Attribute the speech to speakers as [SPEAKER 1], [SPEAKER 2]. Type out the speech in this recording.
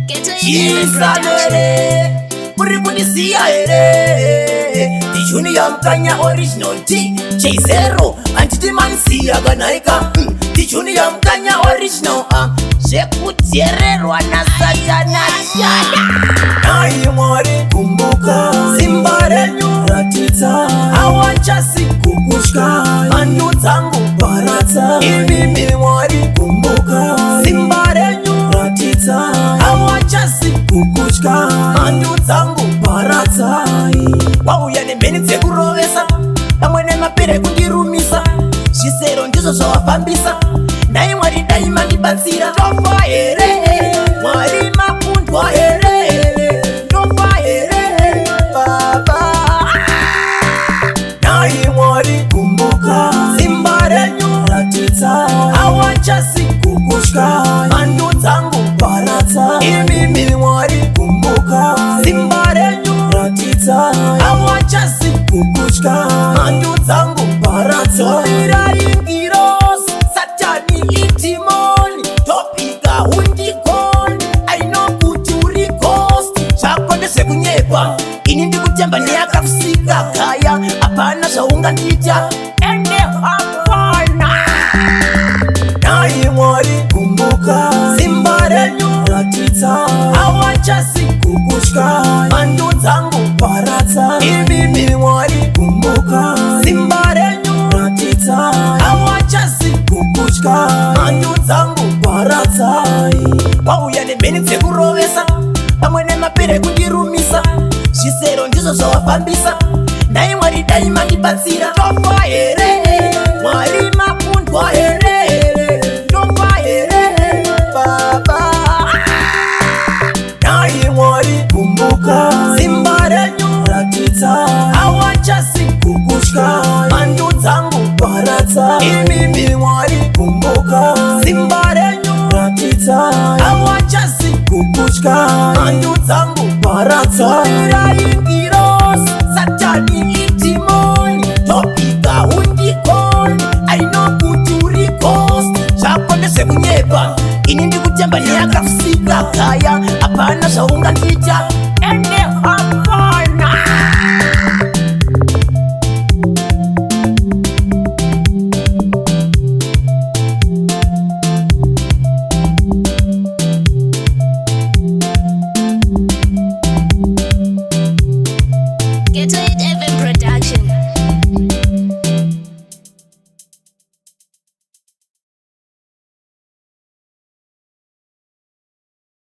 [SPEAKER 1] Chisanere muri kunisiya here Junior Mkanya original J0 Antiti mansiya kanaika Junior Mkanya original Shekudzererwa na Satana Nai mwari kumbuka Simba renyu ratita Awacha siku kushka Manu zangu barata Imimi mwari kumbuka Simba renyu ratita Awacha siku kushka Manu zangu barata Wauya ni meni tekurovesa Pamwene mapere kundirumisa Shisero ndizo zvawafambisa Nai mwari daima ndibatsira Tofa here Mwari makundwa here Tofa here Baba Nai mwari kumbuka Simba renyu ratita Awacha siku kushka Manu zangu barata Imimi mwari kumbuka Simba renyu ratita Awacha siku kushka Manu zangu barata Miraringiros Satani itimoni Topika undikoni Aino kuturi cost Chakonde sekunyepa Ini ndikutemba niyakafusika Kaya apana shaunga ndita Ende hapana Nai mwari kumbuka Simba renyu ratita Awacha siku kushka Manu zangu barata Imimi mwari kumbuka Simba renyu ratita Awacha siku kushka Manu zangu barata Wauya ni meni tekurovesa Pamwene mapere kundirumisa Shisero ndizo zvawafambisa Nai mwari daima ndibatsira Tofa here Mwari makundwa here Tofa here Baba Nai mwari kumbuka Simba renyu ratita Awacha siku kushka Manu zangu barata Imimi mwari kumbuka Simba renyu ratita Awacha siku kushka Manu zangu barata Miraringiros Satani itimoni Topika undikoni Aino kuturi cost Chakonde sekunyepa Ini ndikutemba niyakafusika Kaya apana shaunga ndita Ende